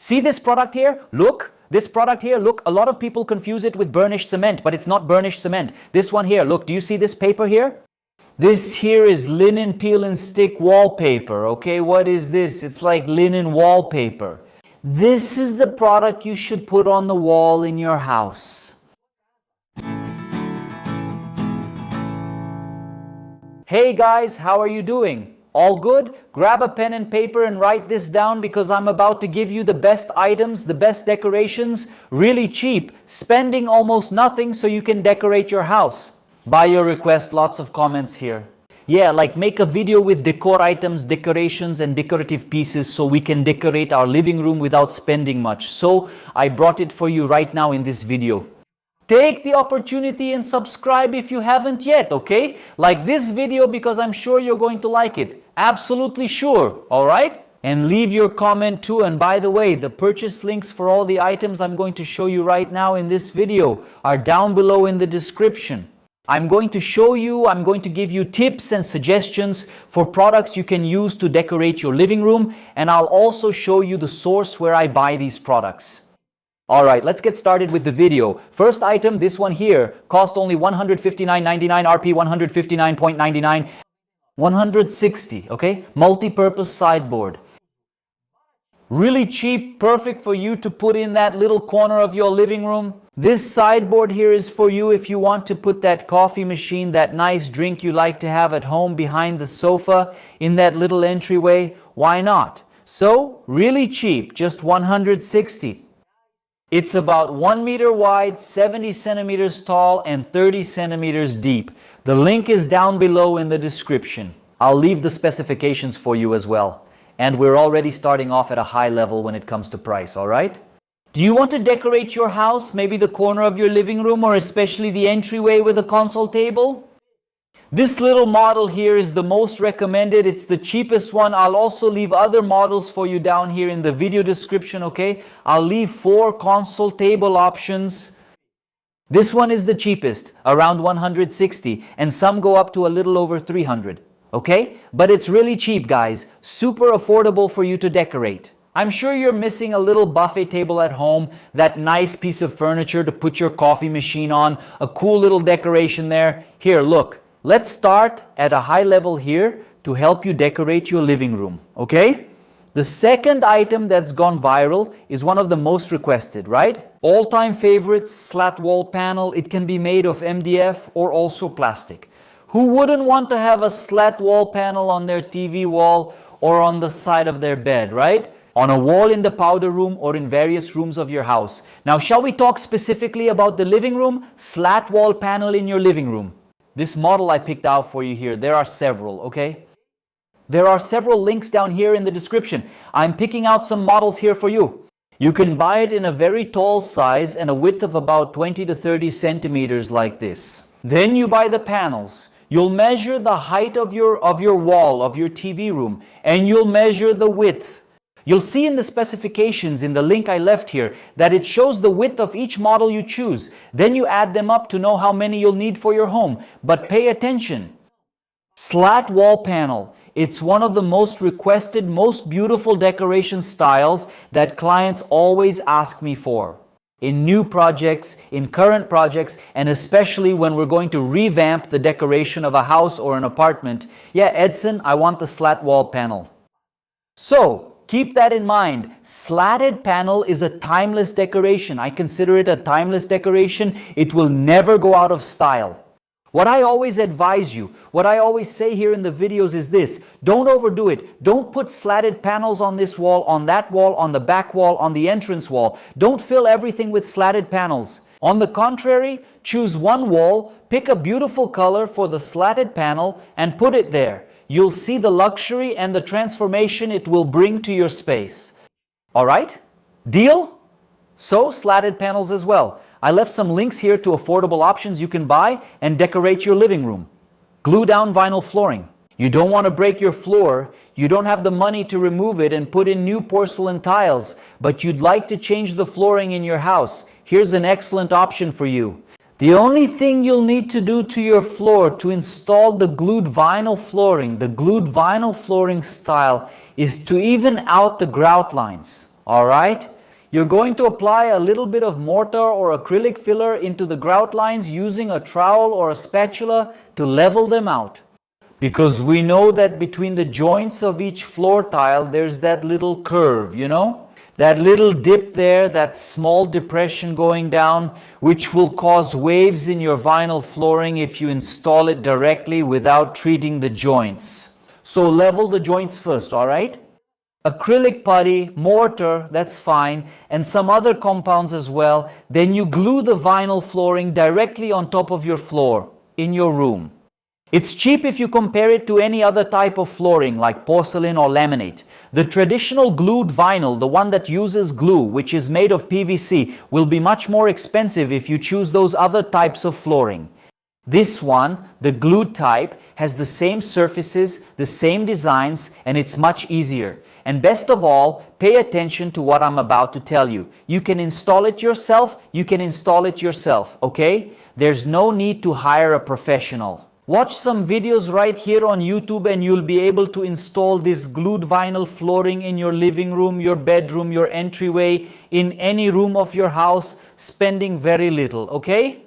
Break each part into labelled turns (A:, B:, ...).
A: See this product here? Look. This product here, look, a lot of people confuse it with burnished cement, but it's not burnished cement. This one here, look, do you see this paper here? This here is linen peel and stick wallpaper, okay? What is this? It's like linen wallpaper. This is the product you should put on the wall in your house. Hey guys, how are you doing? All good? Grab a pen and paper and write this down because I'm about to give you the best items, the best decorations, really cheap, spending almost nothing so you can decorate your house. By your request, lots of comments here. Yeah, like make a video with decor items, decorations and decorative pieces so we can decorate our living room without spending much. So I brought it for you right now in this video. Take the opportunity and subscribe if you haven't yet, okay? Like this video because I'm sure you're going to like it. Absolutely sure, alright? And leave your comment too. And by the way, the purchase links for all the items I'm going to show you right now in this video are down below in the description. I'm going to give you tips and suggestions for products you can use to decorate your living room, and I'll also show you the source where I buy these products. Alright, let's get started with the video. First item, this one here, cost only $159.99, RP $159.99, $160, okay? Multi-purpose sideboard. Really cheap, perfect for you to put in that little corner of your living room. This sideboard here is for you if you want to put that coffee machine, that nice drink you like to have at home behind the sofa in that little entryway. Why not? So, really cheap, just $160. It's about 1 meter wide, 70 centimeters tall, and 30 centimeters deep. The link is down below in the description. I'll leave the specifications for you as well. And we're already starting off at a high level when it comes to price, alright? Do you want to decorate your house, maybe the corner of your living room, or especially the entryway with a console table? This little model here is the most recommended. It's the cheapest one. I'll also leave other models for you down here in the video description, okay? I'll leave 4 console table options. This one is the cheapest, around $160, and some go up to a little over $300, okay? But it's really cheap, guys. Super affordable for you to decorate. I'm sure you're missing a little buffet table at home, that nice piece of furniture to put your coffee machine on, a cool little decoration there. Here, look. Let's start at a high level here to help you decorate your living room, okay? The second item that's gone viral is one of the most requested, right? All-time favorites, slat wall panel. It can be made of MDF or also plastic. Who wouldn't want to have a slat wall panel on their TV wall or on the side of their bed, right? On a wall in the powder room or in various rooms of your house. Now, shall we talk specifically about the living room? Slat wall panel in your living room. This model I picked out for you here, there are several, okay? There are several links down here in the description. I'm picking out some models here for you. You can buy it in a very tall size and a width of about 20 to 30 centimeters like this. Then you buy the panels. You'll measure the height of your wall, of your TV room, and you'll measure the width. You'll see in the specifications in the link I left here that it shows the width of each model you choose. Then you add them up to know how many you'll need for your home. But pay attention. Slat wall panel. It's one of the most requested, most beautiful decoration styles that clients always ask me for. In new projects, in current projects, and especially when we're going to revamp the decoration of a house or an apartment. Yeah, Edson, I want the slat wall panel. So, keep that in mind. Slatted panel is a timeless decoration. I consider it a timeless decoration. It will never go out of style. What I always advise you, what I always say here in the videos is this: don't overdo it. Don't put slatted panels on this wall, on that wall, on the back wall, on the entrance wall. Don't fill everything with slatted panels. On the contrary, choose one wall, pick a beautiful color for the slatted panel, and put it there. You'll see the luxury and the transformation it will bring to your space. Alright? Deal? So, slatted panels as well. I left some links here to affordable options you can buy and decorate your living room. Glue down vinyl flooring. You don't want to break your floor, you don't have the money to remove it and put in new porcelain tiles, but you'd like to change the flooring in your house. Here's an excellent option for you. The only thing you'll need to do to your floor to install the glued vinyl flooring style, is to even out the grout lines. All right? You're going to apply a little bit of mortar or acrylic filler into the grout lines using a trowel or a spatula to level them out. Because we know that between the joints of each floor tile, there's that little curve, you know? That little dip there, that small depression going down, which will cause waves in your vinyl flooring if you install it directly without treating the joints. So level the joints first, all right? Acrylic putty, mortar, that's fine, and some other compounds as well. Then you glue the vinyl flooring directly on top of your floor in your room. It's cheap if you compare it to any other type of flooring like porcelain or laminate. The traditional glued vinyl, the one that uses glue, which is made of PVC, will be much more expensive if you choose those other types of flooring. This one, the glued type, has the same surfaces, the same designs, and it's much easier. And best of all, pay attention to what I'm about to tell you. You can install it yourself, okay? There's no need to hire a professional. Watch some videos right here on YouTube and you'll be able to install this glued vinyl flooring in your living room, your bedroom, your entryway, in any room of your house, spending very little, okay?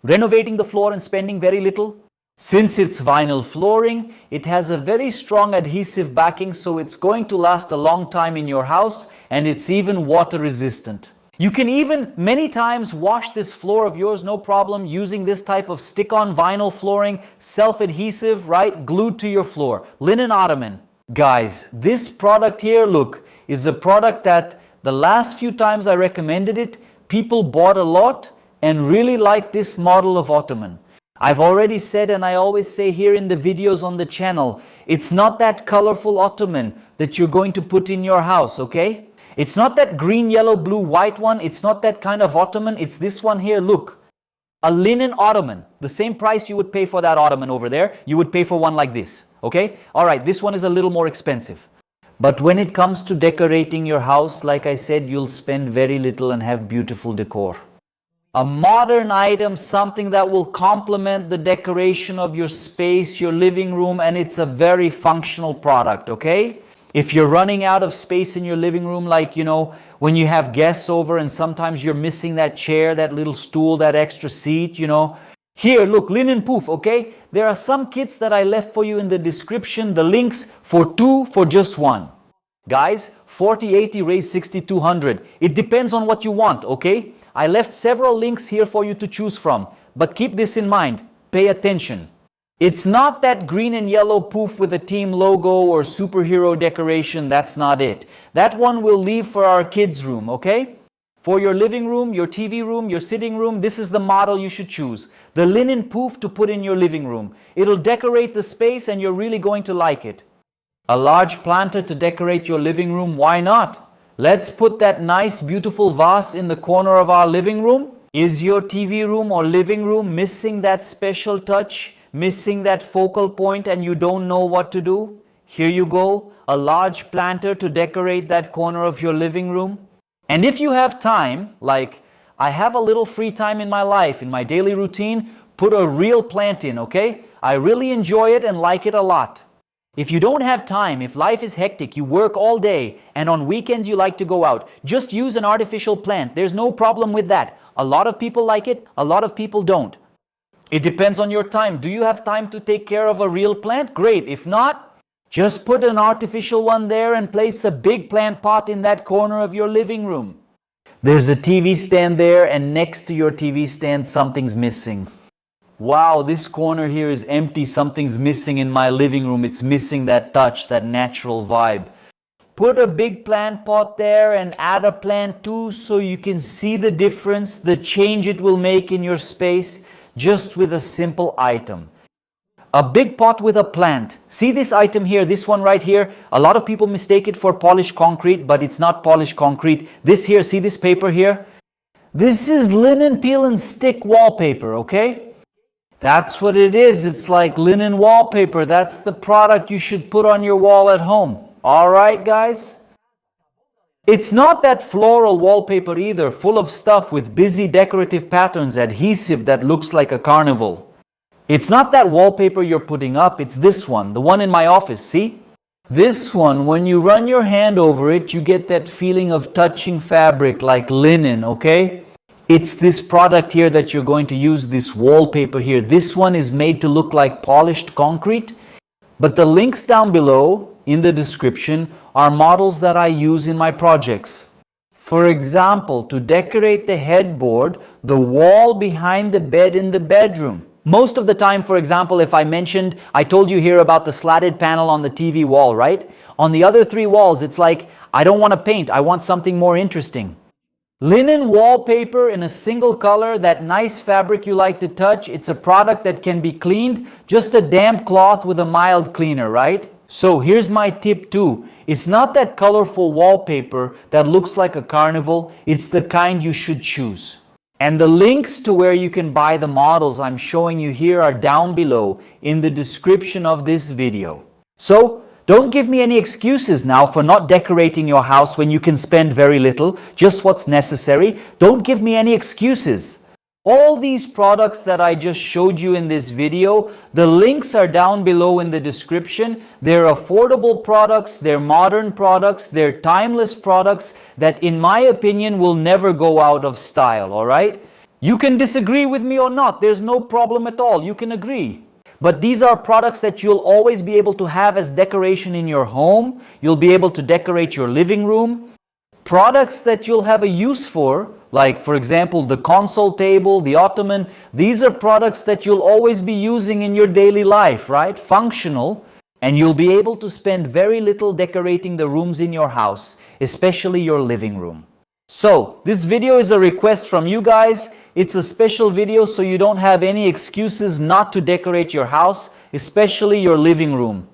A: Renovating the floor and spending very little. Since it's vinyl flooring, it has a very strong adhesive backing, so it's going to last a long time in your house, and it's even water resistant. You can even many times wash this floor of yours, no problem, using this type of stick-on vinyl flooring, self-adhesive, right, glued to your floor. Linen Ottoman. Guys, this product here, look, is a product that the last few times I recommended it, people bought a lot and really liked this model of Ottoman. I've already said, and I always say here in the videos on the channel, it's not that colorful Ottoman that you're going to put in your house, okay? It's not that green, yellow, blue, white one. It's not that kind of Ottoman. It's this one here, look. A linen Ottoman. The same price you would pay for that Ottoman over there, you would pay for one like this, okay? All right, this one is a little more expensive. But when it comes to decorating your house, like I said, you'll spend very little and have beautiful decor. A modern item, something that will complement the decoration of your space, your living room, and it's a very functional product, okay? If you're running out of space in your living room, like, you know, when you have guests over and sometimes you're missing that chair, that little stool, that extra seat, you know. Here, look, linen Pouf, okay? There are some kits that I left for you in the description, the links for 2 for just 1. Guys, 40, 80, raise 60, 200. It depends on what you want, okay? I left several links here for you to choose from, but keep this in mind, pay attention. It's not that green and yellow Pouf with a team logo or superhero decoration, that's not it. That one we'll leave for our kids' room, okay? For your living room, your TV room, your sitting room, this is the model you should choose. The linen Pouf to put in your living room. It'll decorate the space and you're really going to like it. A large planter to decorate your living room, why not? Let's put that nice beautiful vase in the corner of our living room. Is your TV room or living room missing that special touch, missing that focal point, and you don't know what to do? Here you go, a large planter to decorate that corner of your living room. And if you have time, like I have a little free time in my life, in my daily routine, put a real plant in, okay? I really enjoy it and like it a lot. If you don't have time, if life is hectic, you work all day, and on weekends you like to go out, just use an artificial plant. There's no problem with that. A lot of people like it, a lot of people don't. It depends on your time. Do you have time to take care of a real plant? Great. If not, just put an artificial one there and place a big plant pot in that corner of your living room. There's a TV stand there, and next to your TV stand, something's missing. Wow, this corner here is empty. Something's missing in my living room. It's missing that touch, that natural vibe. Put a big plant pot there and add a plant too, so you can see the difference, the change it will make in your space, just with a simple item. A big pot with a plant. See this item here, this one right here? A lot of people mistake it for polished concrete, but it's not polished concrete. This here, see this paper here? This is linen peel and stick wallpaper, okay? That's what it is. It's like linen wallpaper. That's the product you should put on your wall at home. All right, guys? It's not that floral wallpaper either, full of stuff with busy decorative patterns, adhesive that looks like a carnival. It's not that wallpaper you're putting up. It's this one, the one in my office, see? This one, when you run your hand over it, you get that feeling of touching fabric like linen, okay? It's this product here that you're going to use, this wallpaper here. This one is made to look like polished concrete, but the links down below in the description are models that I use in my projects. For example, to decorate the headboard, the wall behind the bed in the bedroom. Most of the time, for example, if I told you here about the slatted panel on the TV wall, right? On the other 3 walls, it's like, I don't want to paint, I want something more interesting. Linen wallpaper in a single color, that nice fabric you like to touch, it's a product that can be cleaned, just a damp cloth with a mild cleaner, right? So here's my tip too. It's not that colorful wallpaper that looks like a carnival, it's the kind you should choose. And the links to where you can buy the models I'm showing you here are down below in the description of this video. So, don't give me any excuses now for not decorating your house when you can spend very little, just what's necessary. Don't give me any excuses. All these products that I just showed you in this video, the links are down below in the description. They're affordable products, they're modern products, they're timeless products that in my opinion will never go out of style, alright? You can disagree with me or not, there's no problem at all, you can agree. But these are products that you'll always be able to have as decoration in your home. You'll be able to decorate your living room. Products that you'll have a use for, like for example the console table, the Ottoman, these are products that you'll always be using in your daily life, right? Functional, and you'll be able to spend very little decorating the rooms in your house, especially your living room. So, this video is a request from you guys. It's a special video so you don't have any excuses not to decorate your house, especially your living room.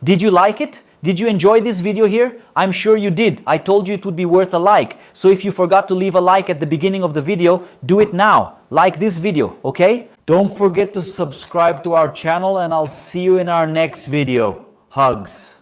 A: Did you like it? Did you enjoy this video here? I'm sure you did. I told you it would be worth a like. So if you forgot to leave a like at the beginning of the video, do it now. Like this video, okay? Don't forget to subscribe to our channel and I'll see you in our next video. Hugs.